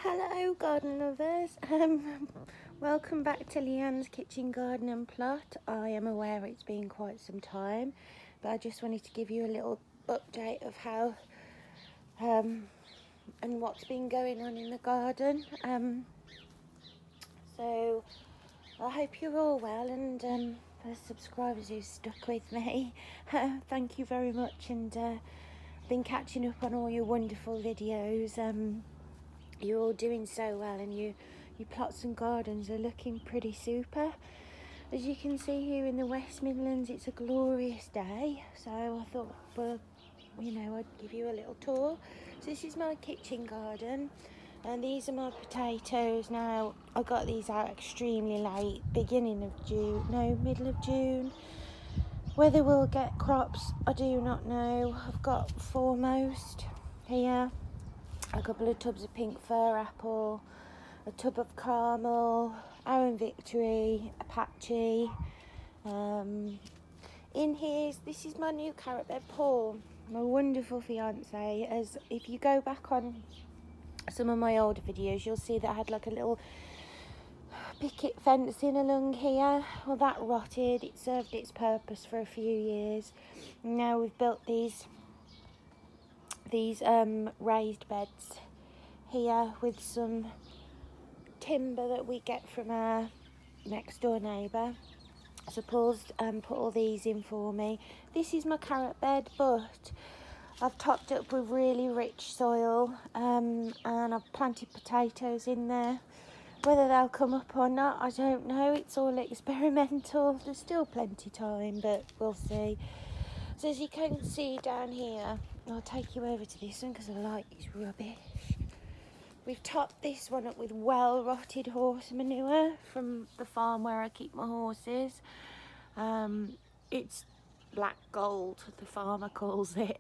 Hello garden lovers. Welcome back to Leanne's Kitchen Garden and Plot. I am aware it's been quite some time, but I just wanted to give you a little update of how and what's been going on in the garden. So I hope you're all well, and for the subscribers who stuck with me, thank you very much. And I've been catching up on all your wonderful videos. You're all doing so well, and your plots and gardens are looking pretty super. As you can see here in the West Midlands, it's a glorious day, so I thought, well, I'd give you a little tour. So this is my kitchen garden, and these are my potatoes. Now, I got these out extremely late, middle of June. Whether we'll get crops, I do not know. I've got foremost here a couple of tubs of pink fir apple, a tub of caramel, Arran Victory, Apache. In here, this is my new carrot bed, Paul, my wonderful fiance. As if you go back on some of my older videos, you'll see that I had like a little picket fencing along here. Well, that rotted. It served its purpose for a few years. Now we've built these raised beds here with some timber that we get from our next door neighbour. So Paul's put all these in for me. This is my carrot bed, but I've topped up with really rich soil, and I've planted potatoes in there. Whether they'll come up or not, I don't know. It's all experimental. There's still plenty time, but we'll see. So as you can see down here, I'll take you over to this one because the light is rubbish. We've topped this one up with well-rotted horse manure from the farm where I keep my horses. It's black gold, the farmer calls it.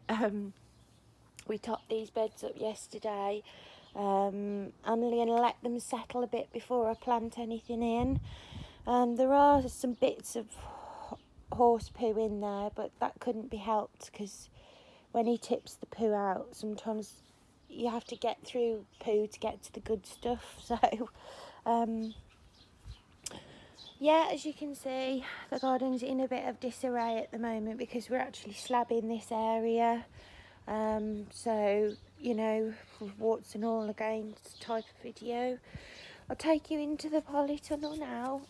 We topped these beds up yesterday. I'm only going to let them settle a bit before I plant anything in. There are some bits of horse poo in there, but that couldn't be helped because when he tips the poo out, sometimes you have to get through poo to get to the good stuff. So yeah, as you can see, the garden's in a bit of disarray at the moment because we're actually slabbing this area. So, warts and all again, type of video. I'll take you into the polytunnel now.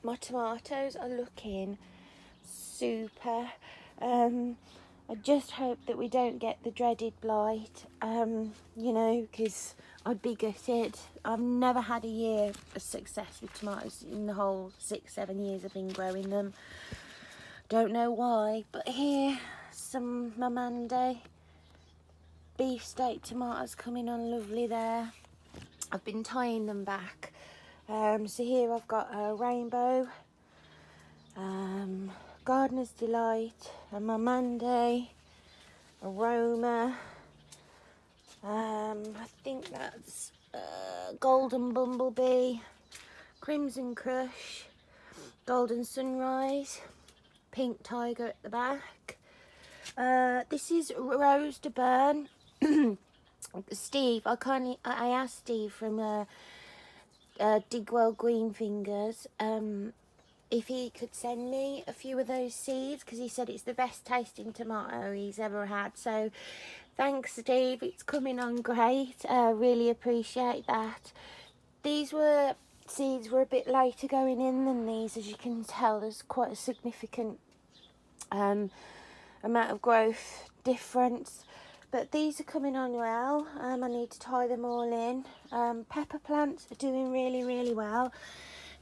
My tomatoes are looking super. I just hope that we don't get the dreaded blight, because I'd be gutted. I've never had a year of success with tomatoes in the whole 6-7 years I've been growing them. Don't know why, but here, some Mamande beefsteak tomatoes coming on lovely there. I've been tying them back. So here I've got a rainbow, Gardener's Delight, a Mamande, Aroma, I think that's Golden Bumblebee, Crimson Crush, Golden Sunrise, Pink Tiger at the back. This is Rose de Burn. Steve, I asked Steve from Digwell Green Fingers if he could send me a few of those seeds because he said it's the best tasting tomato he's ever had. So thanks, Steve, it's coming on great. Really appreciate that. These seeds were a bit later going in than these. As you can tell, there's quite a significant amount of growth difference, but these are coming on well. I need to tie them all in. Pepper plants are doing really well.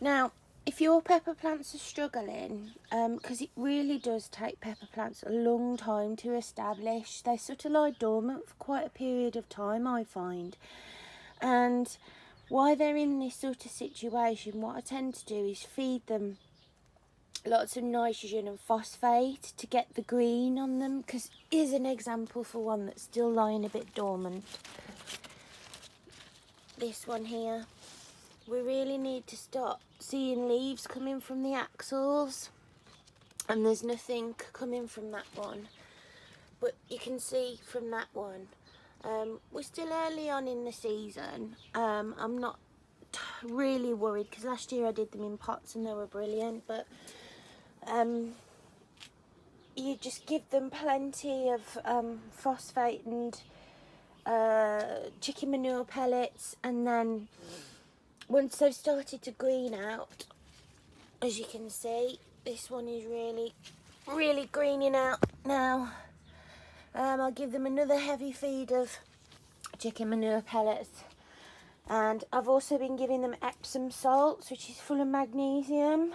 Now, if your pepper plants are struggling, because it really does take pepper plants a long time to establish, they sort of lie dormant for quite a period of time, I find. And while they're in this sort of situation, what I tend to do is feed them lots of nitrogen and phosphate to get the green on them, because here's an example for one that's still lying a bit dormant. This one here. We really need to start seeing leaves coming from the axles, and there's nothing coming from that one, but you can see from that one We're still early on in the season. I'm not really worried because last year I did them in pots and they were brilliant, but you just give them plenty of phosphate and chicken manure pellets, and then once they've started to green out, as you can see, this one is really greening out now. I'll give them another heavy feed of chicken manure pellets, and I've also been giving them Epsom salts, which is full of magnesium,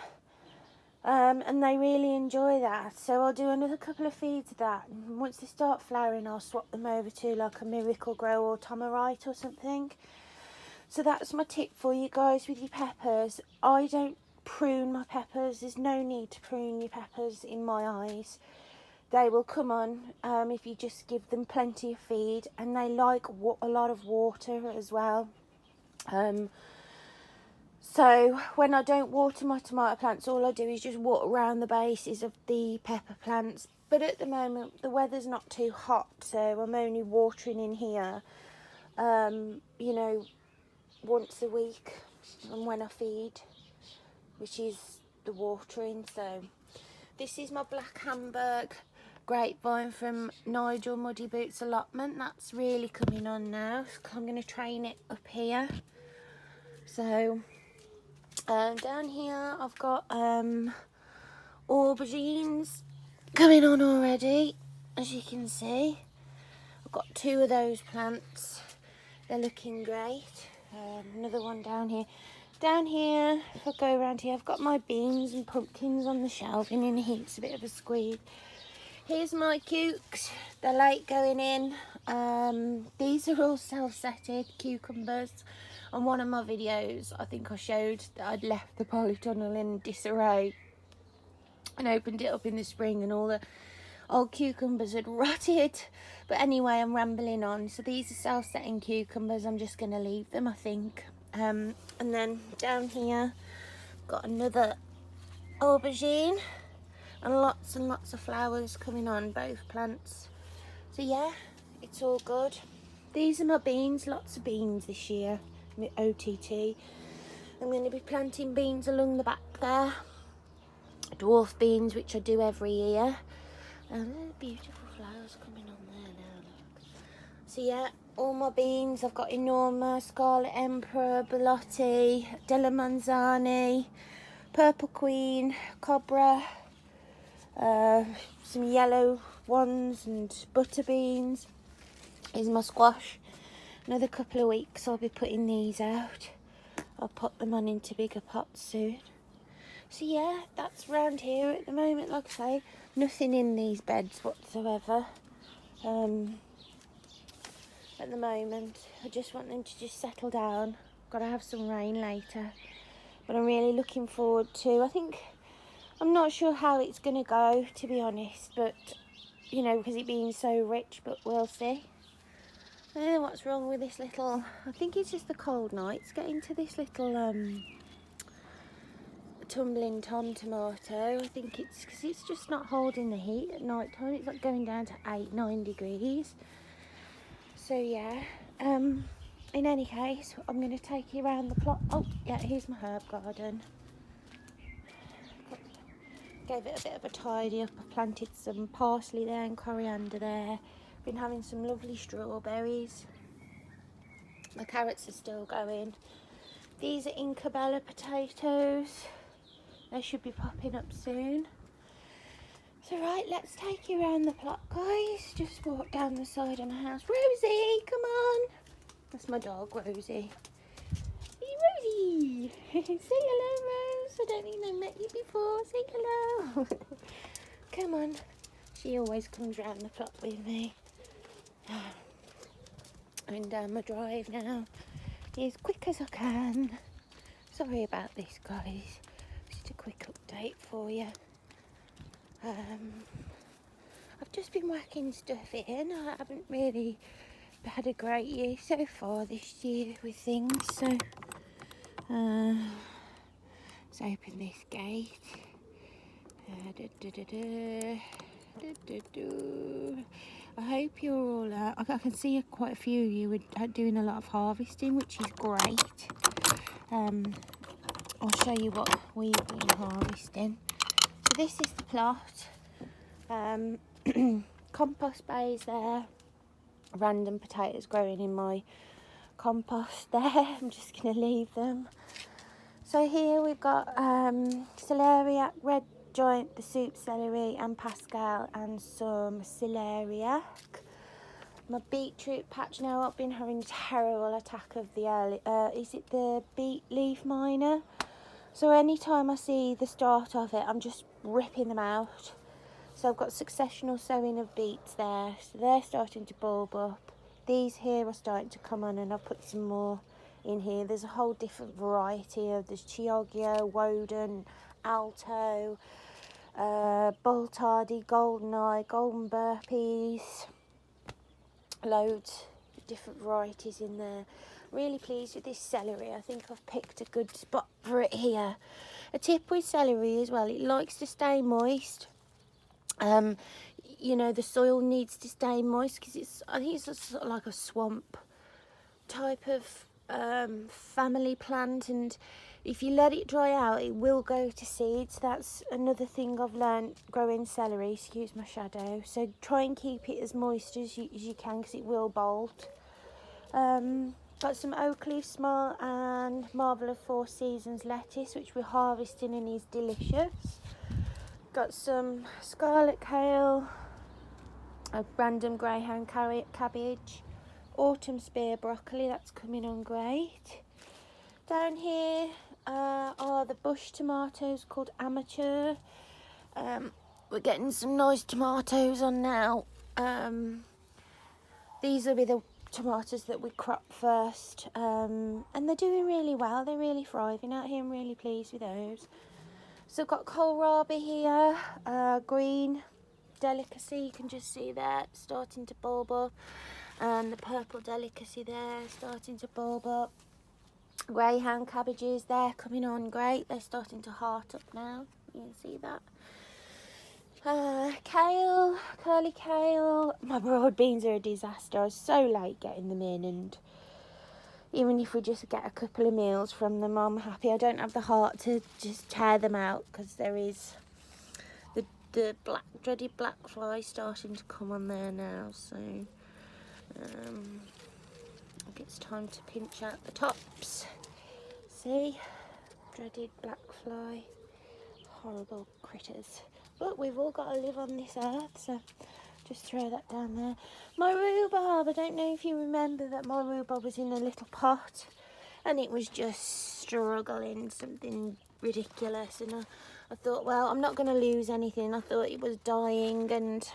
and they really enjoy that. So I'll do another couple of feeds of that, and once they start flowering I'll swap them over to like a Miracle Grow or Tomarite or something. So that's my tip for you guys with your peppers. I don't prune my peppers. There's no need to prune your peppers in my eyes. They will come on if you just give them plenty of feed, and they like a lot of water as well. So when I don't water my tomato plants, all I do is just water around the bases of the pepper plants. But at the moment the weather's not too hot, so I'm only watering in here, you know, once a week, and when I feed, which is the watering. So this is my Black Hamburg grapevine from Nigel Muddy Boots allotment. That's really coming on now. I'm going to train it up here. So down here I've got aubergines coming on already, as you can see. I've got 2 of those plants. They're looking great. Another one down here. Down here, if I go around here, I've got my beans and pumpkins on the shelving in here. It's a bit of a squeeze. Here's my cukes. They're late going in. These are all self-setted cucumbers. On one of my videos, I think I showed that I'd left the polytunnel in disarray and opened it up in the spring, and all the old cucumbers had rotted. But anyway, I'm rambling on. So these are self-setting cucumbers. I'm just going to leave them, I think. And then down here, got another aubergine, and lots of flowers coming on both plants. So yeah, it's all good. These are my beans, lots of beans this year, my OTT. I'm going to be planting beans along the back there, dwarf beans, which I do every year. And there's beautiful flowers coming on there now, look. So yeah, all my beans, I've got Enorma, Scarlet Emperor, Belotti, Della Manzani, Purple Queen, Cobra, some yellow ones and butter beans. Here's my squash. Another couple of weeks I'll be putting these out. I'll put them on into bigger pots soon. So yeah, that's round here at the moment. Like I say, nothing in these beds whatsoever. At the moment, I just want them to just settle down. Got to have some rain later, but I'm really looking forward to. I'm not sure how it's going to go, to be honest, but you know, because it being so rich, but we'll see. I don't know what's wrong with this little, I think it's just the cold nights getting to this little tumbling tom tomato. I think it's because it's just not holding the heat at night time. It's like going down to 8-9 degrees. So yeah, in any case, I'm going to take you around the plot. Oh yeah, here's my herb garden. Gave it a bit of a tidy up. I planted some parsley there and coriander there. Been having some lovely strawberries. My carrots are still going. These are Incabella potatoes. They should be popping up soon. So right, let's take you around the plot, guys. Just walk down the side of my house. Rosie, come on. That's my dog, Rosie. Hey, Rosie. Say hello, Rose. I don't think I've met you before. Say hello. Come on. She always comes round the plot with me. I'm down my drive now, as quick as I can. Sorry about this, guys. Just a quick update for you. I've just been whacking stuff in. I haven't really had a great year so far this year with things, so let's open this gate. I hope you're all, I can see quite a few of you are doing a lot of harvesting, which is great. I'll show you what we've been harvesting. So this is the plot. Compost bays there. Random potatoes growing in my compost there. I'm just going to leave them. So here we've got celeriac, red giant, the soup celery, and Pascal, and some celeriac. My beetroot patch now, I've been having a terrible attack of the early, is it the beet leaf miner? So anytime I see the start of it, I'm just ripping them out. So I've got successional sowing of beets there, so they're starting to bulb up. These here are starting to come on, and I've put some more in here. There's a whole different variety of, there's Chioggia, Woden, Alto, Boltardi, Goldeneye, Golden Burpees, loads of different varieties in there. Really pleased with this celery. I think I've picked a good spot for it here. A tip with celery as well, it likes to stay moist. You know, the soil needs to stay moist because I think it's sort of like a swamp type of family plant, and if you let it dry out it will go to seeds. That's another thing I've learned growing celery, excuse my shadow. So try and keep it as moist as you can, because it will bolt. Got some oak leaf small and Marvel of Four Seasons lettuce, which we're harvesting and is delicious. Got some scarlet kale, a random greyhound cabbage, autumn spear broccoli, that's coming on great. Down here are the bush tomatoes called Amateur. We're getting some nice tomatoes on now. These will be the tomatoes that we crop first, and they're doing really well. They're really thriving out here. I'm really pleased with those. So I've got kohlrabi here, green delicacy, you can just see that starting to bulb up, and the purple delicacy there starting to bulb up. Greyhound cabbages, they're coming on great, they're starting to heart up now, you can see that. Kale, curly kale, my broad beans are a disaster. I was so late getting them in, and even if we just get a couple of meals from them, I'm happy. I don't have the heart to just tear them out, because there is the dreaded black fly starting to come on there now. So I think it's time to pinch out the tops. See, dreaded black fly, horrible critters. But we've all got to live on this earth, so just throw that down there. My rhubarb, I don't know if you remember that my rhubarb was in a little pot and it was just struggling, something ridiculous, and I thought, well, I'm not going to lose anything. I thought it was dying, and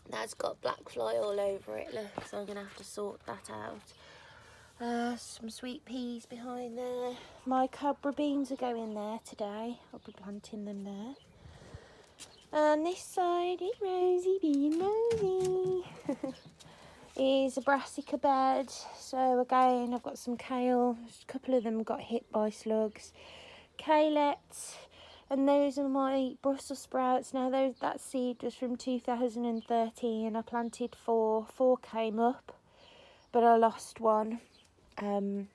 that's got black fly all over it, look, so I'm going to have to sort that out. Some sweet peas behind there. My cobra beans are going there today. I'll be planting them there. And this side is Rosie being Rosie. Is a brassica bed. So again, I've got some kale. A couple of them got hit by slugs. Kalettes, and those are my Brussels sprouts. Now that seed was from 2013. I planted 4 came up, but I lost one. I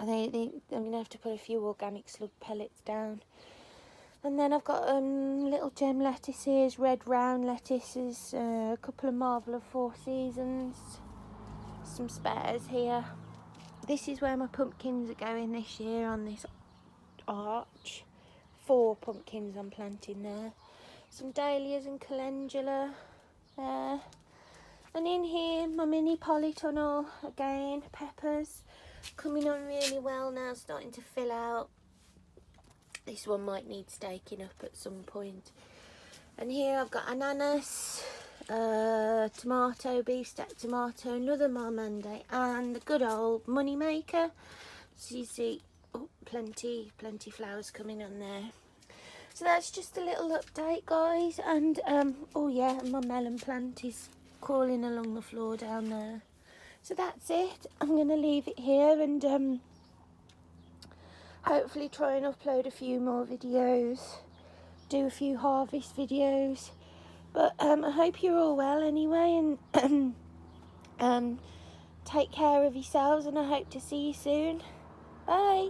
think I'm gonna have to put a few organic slug pellets down. And then I've got little gem lettuces, red round lettuces, a couple of Marvel of Four Seasons, some spares here. This is where my pumpkins are going this year, on this arch. 4 pumpkins I'm planting there. Some dahlias and calendula there. And in here, my mini polytunnel again, peppers coming on really well now, starting to fill out. This one might need staking up at some point. And here I've got ananas, tomato, beef stack tomato, another Marmande, and the good old money maker. So you see, oh, plenty flowers coming on there. So that's just a little update, guys. And oh yeah, my melon plant is crawling along the floor down there. So that's it. I'm going to leave it here, and hopefully try and upload a few more videos, do a few harvest videos. But I hope you're all well anyway, and take care of yourselves, and I hope to see you soon. Bye.